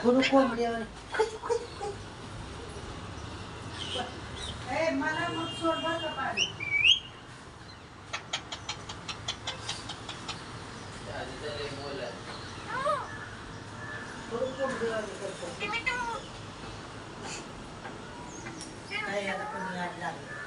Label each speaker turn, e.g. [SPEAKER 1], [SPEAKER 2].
[SPEAKER 1] कोण कोंबड्यावर
[SPEAKER 2] मला मग सोड बरं का पाणी.
[SPEAKER 1] कोण कोंबडीवर करतो काय याला कमी आठ लागले